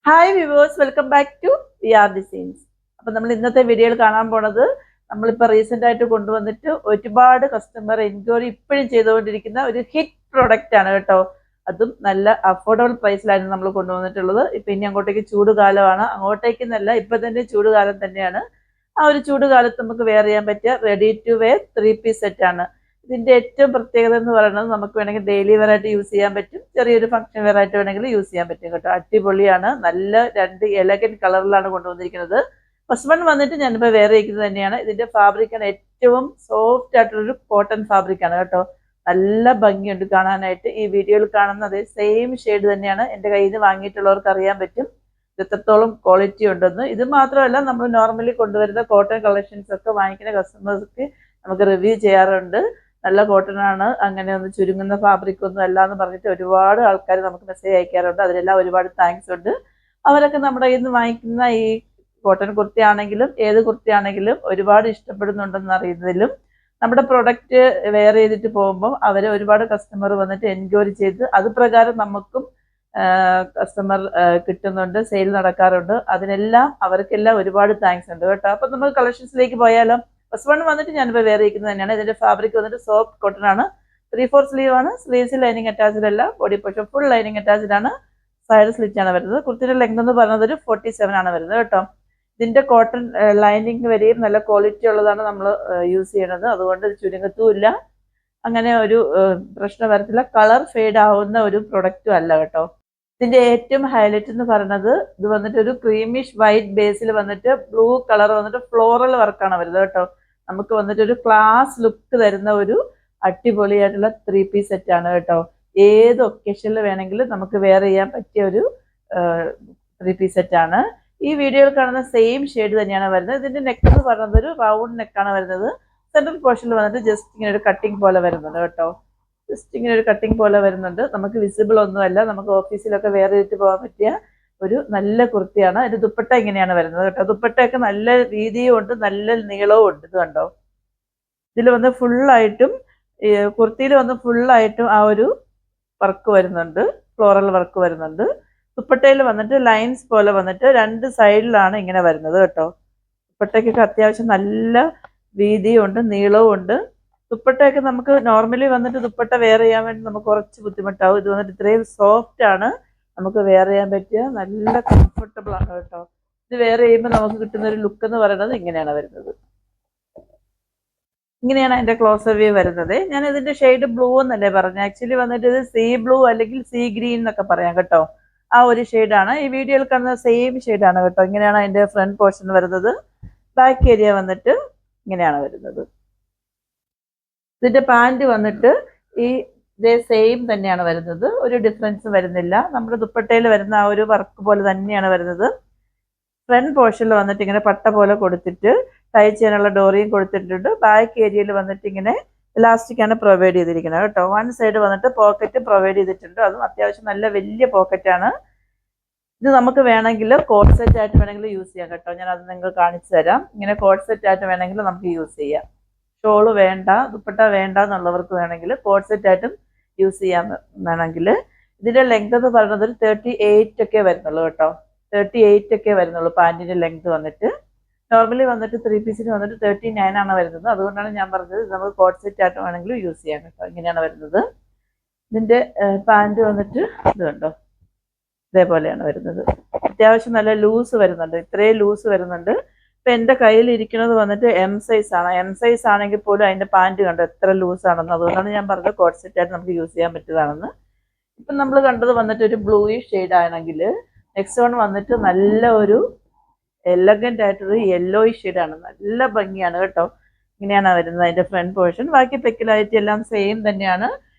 Hi viewers, welcome back to VR designs. അപ്പം നമ്മൾ ഇന്നത്തെ വീഡിയോയിൽ കാണാൻ പോണത് നമ്മളിപ്പോൾ റീസെൻ്റ് ആയിട്ട് കൊണ്ടുവന്നിട്ട് ഒരുപാട് കസ്റ്റമർ എൻക്വയറി ഇപ്പോഴും ചെയ്തുകൊണ്ടിരിക്കുന്ന ഒരു ഹിറ്റ് പ്രൊഡക്റ്റ് ആണ് കേട്ടോ. അതും നല്ല അഫോർഡബിൾ പ്രൈസിലായിരുന്നു നമ്മൾ കൊണ്ടുവന്നിട്ടുള്ളത്. ഇപ്പം ഇനി അങ്ങോട്ടേക്ക് ചൂട് കാലമാണ്, അങ്ങോട്ടേക്കെന്നല്ല ഇപ്പം തന്നെ ചൂട് കാലം തന്നെയാണ്. ആ ഒരു ചൂട് കാലത്ത് നമുക്ക് വെയർ ചെയ്യാൻ പറ്റിയ റെഡി ടു വെയർ 3 പീസ് സെറ്റാണ്. ഇതിൻ്റെ ഏറ്റവും പ്രത്യേകത എന്ന് പറയുന്നത് നമുക്ക് വേണമെങ്കിൽ ഡെയിലി വെയർ ആയിട്ട് യൂസ് ചെയ്യാൻ പറ്റും, ചെറിയൊരു ഫംഗ്ഷൻ വെയർ ആയിട്ട് വേണമെങ്കിൽ യൂസ് ചെയ്യാൻ പറ്റും കേട്ടോ. അടിപൊളിയാണ്, നല്ല രണ്ട് എലഗന്റ് കളറിലാണ് കൊണ്ടുവന്നിരിക്കുന്നത്. ഫസ്റ്റ് വൺ വന്നിട്ട് ഞാനിപ്പോൾ വെയർ ചെയ്യിക്കുന്നത് തന്നെയാണ്. ഇതിന്റെ ഫാബ്രിക്കാണ് ഏറ്റവും സോഫ്റ്റ് ആയിട്ടുള്ളൊരു കോട്ടൺ ഫാബ്രിക്കാണ് കേട്ടോ. നല്ല ഭംഗിയുണ്ട് കാണാനായിട്ട്. ഈ വീഡിയോയിൽ കാണുന്ന അതേ സെയിം ഷെയ്ഡ് തന്നെയാണ് എൻ്റെ കയ്യിൽ നിന്ന് വാങ്ങിയിട്ടുള്ളവർക്ക് അറിയാൻ പറ്റും ഇത് എത്രത്തോളം ക്വാളിറ്റി ഉണ്ടെന്ന്. ഇത് മാത്രമല്ല, നമ്മൾ നോർമലി കൊണ്ടുവരുന്ന കോട്ടൺ കളക്ഷൻസ് ഒക്കെ വാങ്ങിക്കുന്ന കസ്റ്റമേഴ്സ്ക്ക് നമുക്ക് റിവ്യൂ ചെയ്യാറുണ്ട്. നല്ല കോട്ടൺ ആണ്, അങ്ങനെ ഒന്ന് ചുരുങ്ങുന്ന ഫാബ്രിക് ഒന്നും അല്ല എന്ന് പറഞ്ഞിട്ട് ഒരുപാട് ആൾക്കാർ നമുക്ക് മെസ്സേജ് അയക്കാറുണ്ട്. അതിലെല്ലാം ഒരുപാട് താങ്ക്സ് ഉണ്ട്. അവരൊക്കെ നമ്മുടെ കയ്യിൽ നിന്ന് വാങ്ങിക്കുന്ന ഈ കോട്ടൺ കുർത്തിയാണെങ്കിലും ഏത് കുർത്തിയാണെങ്കിലും ഒരുപാട് ഇഷ്ടപ്പെടുന്നുണ്ടെന്ന് അറിയുന്നതിലും നമ്മുടെ പ്രൊഡക്റ്റ് വെയർ ചെയ്തിട്ട് പോകുമ്പോൾ അവരെ ഒരുപാട് കസ്റ്റമർ വന്നിട്ട് എൻക്വയറി ചെയ്ത് അത് പ്രകാരം നമുക്കും കസ്റ്റമർ കിട്ടുന്നുണ്ട്, സെയിൽ നടക്കാറുണ്ട്. അതിനെല്ലാം അവർക്കെല്ലാം ഒരുപാട് താങ്ക്സ് ഉണ്ട് കേട്ടോ. അപ്പം നമുക്ക് കളക്ഷൻസിലേക്ക് പോയാലോ. ഫസ്റ്റ് വൺ വന്നിട്ട് ഞാനിപ്പോൾ വെയർ ചെയ്യിക്കുന്നത് തന്നെയാണ്. ഇതിന്റെ ഫാബ്രിക് വന്നിട്ട് സോഫ്റ്റ് കോട്ടൺ ആണ്. 3/4 സ്ലീവ് ആണ്. സ്ലീവ്സിൽ ലൈനിങ് അറ്റാച്ച്ഡ് അല്ല, body portion full lining attached ആണ്. സൈഡ് സ്ലിറ്റ് ആണ് വരുന്നത്. കുർത്തിയുടെ ലെങ്ത് എന്ന് പറയുന്നത് ഒരു 47 ആണ് വരുന്നത് കേട്ടോ. ഇതിന്റെ കോട്ടൺ ലൈനിങ് വരെയും നല്ല ക്വാളിറ്റി ഉള്ളതാണ് നമ്മൾ യൂസ് ചെയ്യുന്നത്. അതുകൊണ്ട് ഇത് ചുരുങ്ങത്തുമില്ല, അങ്ങനെ ഒരു പ്രശ്നം വരത്തില്ല. കളർ ഫെയ്ഡ് ആവുന്ന ഒരു പ്രൊഡക്റ്റും അല്ല കേട്ടോ. ഇതിന്റെ ഏറ്റവും ഹൈലൈറ്റ് എന്ന് പറയുന്നത് ഇത് വന്നിട്ട് ഒരു ക്രീമിഷ് വൈറ്റ് ബേസിൽ വന്നിട്ട് ബ്ലൂ കളർ വന്നിട്ട് ഫ്ലോറൽ വർക്കാണ് വരുന്നത് കേട്ടോ. നമുക്ക് വന്നിട്ട് ഒരു ക്ലാസ് ലുക്ക് തരുന്ന ഒരു അടിപൊളിയായിട്ടുള്ള 3 പീസ് സെറ്റാണ് കേട്ടോ. ഏത് ഒക്കേഷനിൽ വേണമെങ്കിലും നമുക്ക് വെയർ ചെയ്യാൻ പറ്റിയ ഒരു 3 പീസ് സെറ്റാണ്. ഈ വീഡിയോയിൽ കാണുന്ന സെയിം ഷെയ്ഡ് തന്നെയാണ് വരുന്നത്. ഇതിന്റെ നെക്ക് എന്ന് പറയുന്നത് ഒരു റൗണ്ട് നെക്കാണ് വരുന്നത്. സെൻട്രൽ പോർഷനിൽ വന്നിട്ട് ജസ്റ്റ് ഇങ്ങനെ ഒരു കട്ടിങ് പോലെ വരുന്നുണ്ട് കേട്ടോ. ജസ്റ്റ് ഇങ്ങനെ ഒരു കട്ടിങ് പോലെ വരുന്നുണ്ട്. നമുക്ക് വിസിബിൾ ഒന്നുമല്ല, നമുക്ക് ഓഫീസിലൊക്കെ വെയർ ചെയ്തിട്ട് പോകാൻ പറ്റിയ ഒരു നല്ല കുർത്തിയാണ്. അതിന്റെ ദുപ്പട്ട ഇങ്ങനെയാണ് വരുന്നത് കേട്ടോ. ദുപ്പട്ടയൊക്കെ നല്ല വീതിയും ഉണ്ട്, നല്ല നീളവും ഉണ്ട്. ഇത് കണ്ടോ, ഇതിൽ വന്ന് ഫുള്ളായിട്ടും കുർത്തിയിൽ വന്ന് ഫുള്ളായിട്ടും ആ ഒരു വർക്ക് വരുന്നുണ്ട്, ഫ്ലോറൽ വർക്ക് വരുന്നുണ്ട്. ദുപ്പട്ടയിൽ വന്നിട്ട് ലൈൻസ് പോലെ വന്നിട്ട് രണ്ട് സൈഡിലാണ് ഇങ്ങനെ വരുന്നത് കേട്ടോ. ദുപ്പട്ടയ്ക്കൊക്കെ അത്യാവശ്യം നല്ല വീതിയും ഉണ്ട്, നീളവും ഉണ്ട്. ദുപ്പട്ടയൊക്കെ നമുക്ക് നോർമലി വന്നിട്ട് ദുപ്പട്ട വെയർ ചെയ്യാൻ വേണ്ടി നമുക്ക് കുറച്ച് ബുദ്ധിമുട്ടാവും. ഇത് വന്നിട്ട് ഇത്രയും സോഫ്റ്റ് ആണ്, നമുക്ക് വെയർ ചെയ്യാൻ പറ്റിയ നല്ല കംഫർട്ടബിൾ ആണ് കേട്ടോ. ഇത് വെയർ ചെയ്യുമ്പോൾ നമുക്ക് കിട്ടുന്ന ഒരു ലുക്ക് എന്ന് പറയുന്നത് ഇങ്ങനെയാണ് വരുന്നത്. ഇങ്ങനെയാണ് അതിന്റെ ക്ലോസർ വ്യൂ വരുന്നത്. ഞാൻ ഇതിന്റെ ഷെയ്ഡ് ബ്ലൂ എന്നല്ലേ പറഞ്ഞു, ആക്ച്വലി വന്നിട്ട് ഇത് സീ ബ്ലൂ അല്ലെങ്കിൽ സീ ഗ്രീൻ എന്നൊക്കെ പറയാം കേട്ടോ. ആ ഒരു ഷെയ്ഡാണ് ഈ വീഡിയോയിൽ കാണുന്ന സെയിം ഷെയ്ഡാണ് കേട്ടോ. ഇങ്ങനെയാണ് അതിന്റെ ഫ്രണ്ട് പോർഷൻ വരുന്നത്. ബാക്ക് ഏരിയ വന്നിട്ട് ഇങ്ങനെയാണ് വരുന്നത്. ഇതിന്റെ പാൻറ് വന്നിട്ട് ഈ ഇതേ സെയിം തന്നെയാണ് വരുന്നത്, ഒരു ഡിഫറൻസ് വരുന്നില്ല. നമ്മുടെ ദുപ്പട്ടയിൽ വരുന്ന ആ ഒരു വർക്ക് പോലെ തന്നെയാണ് വരുന്നത്. ഫ്രണ്ട് പോർഷനിൽ വന്നിട്ട് ഇങ്ങനെ പട്ട പോലെ കൊടുത്തിട്ട് ടൈ ചെയ്യാനുള്ള ഡോറിയും കൊടുത്തിട്ടുണ്ട്. ബാക്ക് ഏരിയയിൽ വന്നിട്ട് ഇങ്ങനെ ഇലാസ്റ്റിക് ആണ് പ്രൊവൈഡ് ചെയ്തിരിക്കുന്നത് കേട്ടോ. വൺ സൈഡ് വന്നിട്ട് പോക്കറ്റ് പ്രൊവൈഡ് ചെയ്തിട്ടുണ്ട്, അതും അത്യാവശ്യം നല്ല വലിയ പോക്കറ്റാണ്. ഇത് നമുക്ക് വേണമെങ്കിൽ കോട്ട് സെറ്റ് ആയിട്ട് വേണമെങ്കിൽ യൂസ് ചെയ്യാം കേട്ടോ. ഞാൻ അത് നിങ്ങൾക്ക് കാണിച്ചു തരാം. ഇങ്ങനെ കോട്ട് സെറ്റ് ആയിട്ട് വേണമെങ്കിൽ നമുക്ക് യൂസ് ചെയ്യാം. ഷോള് വേണ്ട, ദുപ്പട്ട വേണ്ട എന്നുള്ളവർക്ക് വേണമെങ്കിൽ കോട്ട് സെറ്റ് ആയിട്ടും യൂസ് ചെയ്യാൻ വേണമെങ്കിൽ. ഇതിന്റെ ലെങ്ത് എന്ന് പറയുന്നത് ഒരു 38 ഒക്കെ വരുന്നുള്ളൂ കേട്ടോ. 38 ഒക്കെ വരുന്നുള്ളൂ പാൻറ്റിന്റെ ലെങ്ത് വന്നിട്ട്. നോർമലി വന്നിട്ട് 3 പീസിന് വന്നിട്ട് 39 ആണ് വരുന്നത്. അതുകൊണ്ടാണ് ഞാൻ പറഞ്ഞത് നമുക്ക് കോട്ട് സെറ്റ് ആയിട്ട് വേണമെങ്കിലും യൂസ് ചെയ്യാം കേട്ടോ. ഇങ്ങനെയാണ് വരുന്നത്. ഇതിന്റെ പാൻറ് വന്നിട്ട് ഇത് കണ്ടോ, ഇതേപോലെയാണ് വരുന്നത്. അത്യാവശ്യം നല്ല ലൂസ് വരുന്നുണ്ട്, ഇത്രയും ലൂസ് വരുന്നുണ്ട്. ഇപ്പൊ എന്റെ കയ്യിൽ ഇരിക്കുന്നത് വന്നിട്ട് എം സൈസ് ആണ്. എം സൈസ് ആണെങ്കിൽ പോലും അതിന്റെ പാൻറ് കണ്ടോ എത്ര ലൂസ് ആണെന്ന്. അതുകൊണ്ടാണ് ഞാൻ പറഞ്ഞത് കോട്ട് സെറ്റ് ആയിട്ട് നമുക്ക് യൂസ് ചെയ്യാൻ പറ്റിയതാണെന്ന്. ഇപ്പൊ നമ്മൾ കണ്ടത് വന്നിട്ട് ഒരു ബ്ലൂയിഷ് ഷെയ്ഡ് ആണെങ്കിൽ നെക്സ്റ്റ് വൺ വന്നിട്ട് നല്ല ഒരു എലഗന്റ് ആയിട്ടൊരു യെല്ലോയിഷ് ഷെയ്ഡാണ്. നല്ല ഭംഗിയാണ് കേട്ടോ. ഇങ്ങനെയാണ് വരുന്നത് അതിന്റെ ഫ്രണ്ട് പോർഷൻ. ബാക്കി പെക്കിലായിട്ട് എല്ലാം സെയിം തന്നെയാണ്,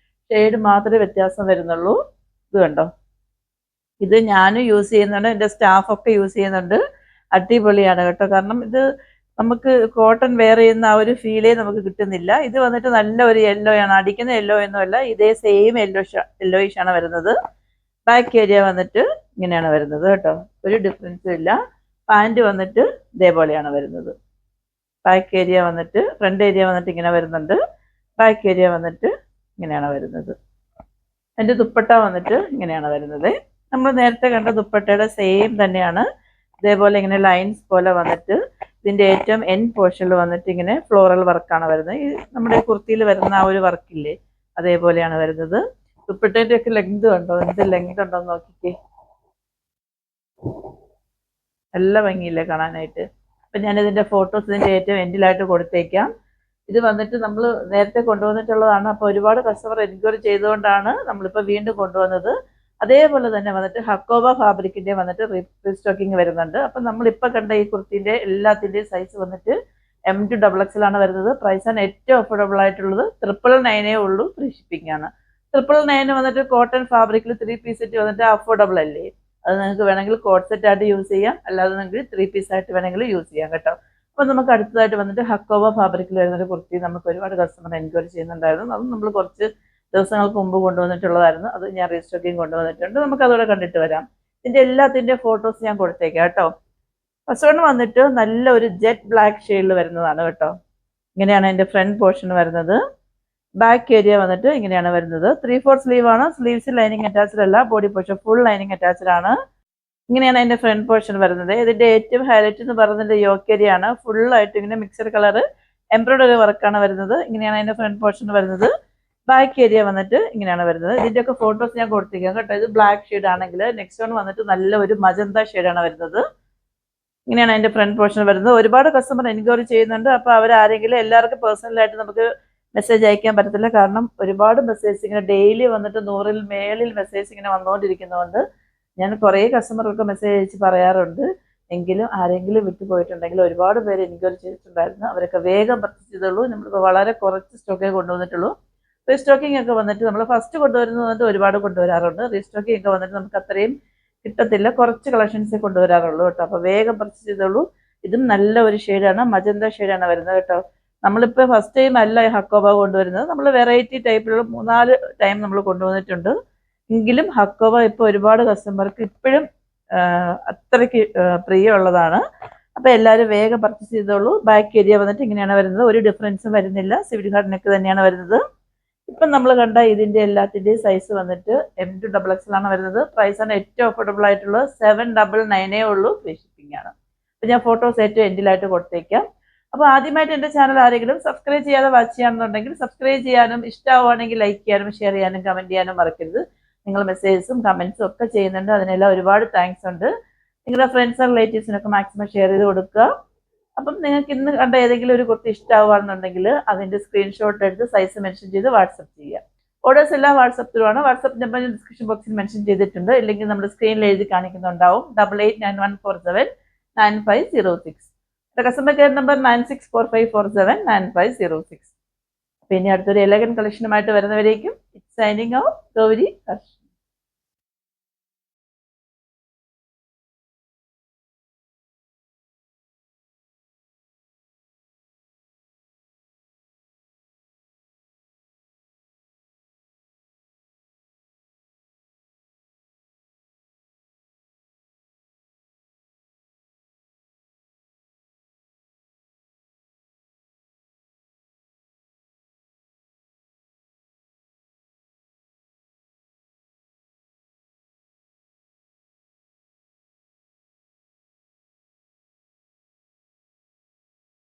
ഷെയ്ഡ് മാത്രമേ വ്യത്യാസം വരുന്നുള്ളൂ. ഇത് കണ്ടോ, ഇത് ഞാനും യൂസ് ചെയ്യുന്നുണ്ട്, എൻ്റെ സ്റ്റാഫൊക്കെ യൂസ് ചെയ്യുന്നുണ്ട്. അടിപൊളിയാണ് കേട്ടോ. കാരണം ഇത് നമുക്ക് കോട്ടൺ വെയർ ചെയ്യുന്ന ആ ഒരു ഫീലേ നമുക്ക് കിട്ടുന്നില്ല. ഇത് വന്നിട്ട് നല്ല ഒരു യെല്ലോ ആണ്, അടിക്കുന്ന യെല്ലോ ഒന്നുമല്ല, ഇതേ സെയിം യെല്ലോയിഷ് ആണ് വരുന്നത്. ബാക്ക് ഏരിയ വന്നിട്ട് ഇങ്ങനെയാണ് വരുന്നത് കേട്ടോ, ഒരു ഡിഫറൻസും ഇല്ല. പാൻറ് വന്നിട്ട് ഇതേപോലെയാണ് വരുന്നത്. ബാക്ക് ഏരിയ വന്നിട്ട് ഫ്രണ്ട് ഏരിയ വന്നിട്ട് ഇങ്ങനെ വരുന്നുണ്ട്, ബാക്ക് ഏരിയ വന്നിട്ട് ഇങ്ങനെയാണ് വരുന്നത്. അതിൻ്റെ ദുപ്പട്ട വന്നിട്ട് ഇങ്ങനെയാണ് വരുന്നത്. നമ്മൾ നേരത്തെ കണ്ട ദുപ്പട്ടയുടെ സെയിം തന്നെയാണ്. ഇതേപോലെ ഇങ്ങനെ ലൈൻസ് പോലെ വന്നിട്ട് ഇതിന്റെ ഏറ്റവും എൻഡ് പോർഷനിൽ വന്നിട്ട് ഇങ്ങനെ ഫ്ലോറൽ വർക്കാണ് വരുന്നത്. ഈ നമ്മുടെ കുർത്തിയിൽ വരുന്ന ആ ഒരു വർക്കില്ലേ, അതേപോലെയാണ് വരുന്നത്. ദുപ്പട്ടയുടെ ഒക്കെ ലെങ്ത് കണ്ടോ, എന്ത് ലെങ്ത് ഉണ്ടോ എന്ന് നോക്കിക്കേ. നല്ല ഭംഗിയില്ലേ കാണാനായിട്ട്. അപ്പം ഞാനിതിൻ്റെ ഫോട്ടോസ് ഇതിൻ്റെ ഏറ്റവും എൻഡിലായിട്ട് കൊടുത്തേക്കാം. ഇത് വന്നിട്ട് നമ്മൾ നേരത്തെ കൊണ്ടുവന്നിട്ടുള്ളതാണ്. അപ്പോൾ ഒരുപാട് കസ്റ്റമർ എൻക്വയറി ചെയ്തുകൊണ്ടാണ് നമ്മളിപ്പോൾ വീണ്ടും കൊണ്ടുവന്നത്. അതേപോലെ തന്നെ വന്നിട്ട് ഹക്കോബ ഫാബ്രിക്കിൻ്റെ വന്നിട്ട് റീസ്റ്റോക്കിങ് വരുന്നുണ്ട്. അപ്പം നമ്മളിപ്പോൾ കണ്ട ഈ കുർത്തിൻ്റെ എല്ലാത്തിൻ്റെയും സൈസ് വന്നിട്ട് M2XX ആണ് വരുന്നത്. പ്രൈസാണ് ഏറ്റവും അഫോർഡബിൾ ആയിട്ടുള്ളത്. 999 ഉള്ളൂ. ഫ്രീ ഷിപ്പിംഗ് ആണ്. 999 വന്നിട്ട് കോട്ടൺ ഫാബ്രിക്കിൽ 3 പീസ് സെറ്റ് വന്നിട്ട് അഫോർഡബിൾ അല്ലേ. അത് നിങ്ങൾക്ക് വേണമെങ്കിൽ കോട്ട് സെറ്റ് ആയിട്ട് യൂസ് ചെയ്യാം, അല്ലാതെ നിങ്ങൾക്ക് 3 പീസ് ആയിട്ട് വേണമെങ്കിൽ യൂസ് ചെയ്യാം കേട്ടോ. അപ്പോൾ നമുക്ക് അടുത്തതായിട്ട് വന്നിട്ട് ഹക്കോബ ഫാബ്രിക്കിൽ വരുന്നൊരു കുർത്തി നമുക്ക് ഒരുപാട് കസ്റ്റമർ എൻക്വയറി ചെയ്യുന്നുണ്ടായിരുന്നു. അത് നമ്മൾ കുറച്ച് ദിവസങ്ങൾക്ക് മുമ്പ് കൊണ്ടുവന്നിട്ടുള്ളതായിരുന്നു. അത് ഞാൻ റീസ്റ്റോക്കിങ് കൊണ്ടുവന്നിട്ടുണ്ട്. നമുക്ക് അതോടെ കണ്ടിട്ട് വരാം. ഇതിൻ്റെ എല്ലാത്തിൻ്റെ ഫോട്ടോസ് ഞാൻ കൊടുത്തേക്കാം കേട്ടോ. ഫസ്റ്റ് വൺ വന്നിട്ട് നല്ല ഒരു ജെറ്റ് ബ്ലാക്ക് ഷെയ്ഡിൽ വരുന്നതാണ് കേട്ടോ. ഇങ്ങനെയാണ് എൻ്റെ ഫ്രണ്ട് പോർഷൻ വരുന്നത്. ബാക്ക് ഏരിയ വന്നിട്ട് ഇങ്ങനെയാണ് വരുന്നത്. 3/4 സ്ലീവ് ആണ്. സ്ലീവ്സ് ലൈനിങ് അറ്റാച്ച്ഡ് അല്ല. Body portion full lining attached ആണ്. ഇങ്ങനെയാണ് അതിന്റെ ഫ്രണ്ട് പോർഷൻ വരുന്നത്. ഇതിന്റെ ഏറ്റവും ഹൈലൈറ്റ് എന്ന് പറയുന്നത് യോക്ക് ഏരിയ ആണ്. ഫുള്ളായിട്ട് ഇങ്ങനെ മിക്സഡ് കളർ എംബ്രോയിഡറി വർക്കാണ് വരുന്നത്. ഇങ്ങനെയാണ് അതിന്റെ ഫ്രണ്ട് പോർഷൻ വരുന്നത്. ബാക്ക് ഏരിയ വന്നിട്ട് ഇങ്ങനെയാണ് വരുന്നത്. ഇതിന്റെയൊക്കെ ഫോട്ടോസ് ഞാൻ കൊടുത്തിരിക്കാം കേട്ടോ. ഇത് ബ്ലാക്ക് ഷെയ്ഡ് ആണെങ്കിൽ നെക്സ്റ്റ് വൺ വന്നിട്ട് നല്ല ഒരു മജന്ത ഷെയ്ഡാണ് വരുന്നത്. ഇങ്ങനെയാണ് അതിന്റെ ഫ്രണ്ട് പോർഷൻ വരുന്നത്. ഒരുപാട് കസ്റ്റമർ എൻക്വയറി ചെയ്യുന്നുണ്ട്. അപ്പോൾ അവരാരെങ്കിലും എല്ലാവർക്കും പേഴ്സണലായിട്ട് നമുക്ക് മെസ്സേജ് അയക്കാൻ പറ്റത്തില്ല. കാരണം ഒരുപാട് മെസ്സേജ് ഇങ്ങനെ ഡെയിലി വന്നിട്ട് 100-ൽ മേളിൽ മെസ്സേജ് ഇങ്ങനെ വന്നുകൊണ്ടിരിക്കുന്നതുകൊണ്ട് ഞാൻ കുറേ കസ്റ്റമർക്ക് മെസ്സേജ് അയച്ച് പറയാറുണ്ട്. എങ്കിലും ആരെങ്കിലും വിട്ടുപോയിട്ടുണ്ടെങ്കിൽ ഒരുപാട് പേര് എൻക്വയറി ചെയ്തിട്ടുണ്ടായിരുന്നു. അവരൊക്കെ വേഗം പർച്ചേസ് ചെയ്തുള്ളൂ. നമ്മളിപ്പോൾ വളരെ കുറച്ച് സ്റ്റോക്കേ കൊണ്ടുവന്നിട്ടുള്ളൂ. റീസ്റ്റോക്കിംഗ് ഒക്കെ വന്നിട്ട് നമ്മൾ ഫസ്റ്റ് കൊണ്ടുവരുന്നത് വന്നിട്ട് ഒരുപാട് കൊണ്ടുവരാറുണ്ട്. റീസ്റ്റോക്കിംഗ് ഒക്കെ വന്നിട്ട് നമുക്ക് അത്രയും കിട്ടത്തില്ല. കുറച്ച് കളക്ഷൻസേ കൊണ്ടുവരാറുള്ളൂ കേട്ടോ. അപ്പോൾ വേഗം പർച്ചേസ് ചെയ്തോളൂ. ഇതും നല്ല ഒരു ഷെയ്ഡാണ്, മജന്ത ഷെയ്ഡാണ് വരുന്നത് കേട്ടോ. നമ്മളിപ്പോൾ ഫസ്റ്റ് ടൈം അല്ല ഹക്കോബ കൊണ്ടുവരുന്നത്. നമ്മൾ വെറൈറ്റി ടൈപ്പിലുള്ള 3-4 ടൈം നമ്മൾ കൊണ്ടുവന്നിട്ടുണ്ട്. എങ്കിലും ഹക്കോബ ഇപ്പോൾ ഒരുപാട് കസ്റ്റമർക്ക് ഇപ്പോഴും അത്രയ്ക്ക് പ്രിയമുള്ളതാണ്. അപ്പോൾ എല്ലാവരും വേഗം പർച്ചേസ് ചെയ്തോളൂ. ബാക്ക് ഏരിയ വന്നിട്ട് ഇങ്ങനെയാണ് വരുന്നത്. ഒരു ഡിഫറൻസും വരുന്നില്ല. സിവിൽ ഹാർഡ് നെക്ക് തന്നെയാണ് വരുന്നത്. ഇപ്പം നമ്മൾ കണ്ട ഇതിൻ്റെ എല്ലാത്തിൻ്റെയും സൈസ് വന്നിട്ട് M2XX ആണ് വരുന്നത്. പ്രൈസാണ് ഏറ്റവും അഫോർഡബിൾ ആയിട്ടുള്ളത്. 799 ഉള്ളൂ. ഫ്രീ ഷിപ്പിംഗ് ആണ്. അപ്പോൾ ഞാൻ ഫോട്ടോസ് ഏറ്റവും എൻഡിലായിട്ട് കൊടുത്തേക്കാം. അപ്പോൾ ആദ്യമായിട്ട് എൻ്റെ ചാനൽ ആരെങ്കിലും സബ്സ്ക്രൈബ് ചെയ്യാതെ വാച്ച് ചെയ്യാണെന്നുണ്ടെങ്കിൽ സബ്സ്ക്രൈബ് ചെയ്യാനും, ഇഷ്ടമാവുകയാണെങ്കിൽ ലൈക്ക് ചെയ്യാനും, ഷെയർ ചെയ്യാനും, കമൻറ്റ് ചെയ്യാനും മറക്കരുത്. നിങ്ങൾ മെസ്സേജസും കമൻസും ഒക്കെ ചെയ്യുന്നുണ്ട്. അതിനെല്ലാം ഒരുപാട് താങ്ക്സ് ഉണ്ട്. നിങ്ങളുടെ ഫ്രണ്ട്സും റിലേറ്റീവ്സിനൊക്കെ മാക്സിമം ഷെയർ ചെയ്ത് കൊടുക്കുക. അപ്പം നിങ്ങൾക്ക് ഇന്ന് കണ്ട ഏതെങ്കിലും ഒരു കുർത്തി ഇഷ്ടമാവുകയാണെന്നുണ്ടെങ്കിൽ അതിൻ്റെ സ്ക്രീൻഷോട്ട് എടുത്ത് സൈസ് മെൻഷൻ ചെയ്ത് വാട്സപ്പ് ചെയ്യുക. ഓർഡേഴ്സ് എല്ലാം വാട്സപ്പ് ത്രൂവാണ്. വാട്സപ്പ് നമ്പർ ഡിസ്ക്രിപ്ഷൻ ബോക്സിൽ മെൻഷൻ ചെയ്തിട്ടുണ്ട്. ഇല്ലെങ്കിൽ നമ്മുടെ സ്ക്രീനിൽ എഴുതി കാണിക്കുന്നുണ്ടാവും. 8891479506. Customer care number 9645479506. പിന്നെ അടുത്തൊരു എലഗൻ കളക്ഷനുമായിട്ട് വരുന്നവരേക്കും it's signing out Gauri Harsh.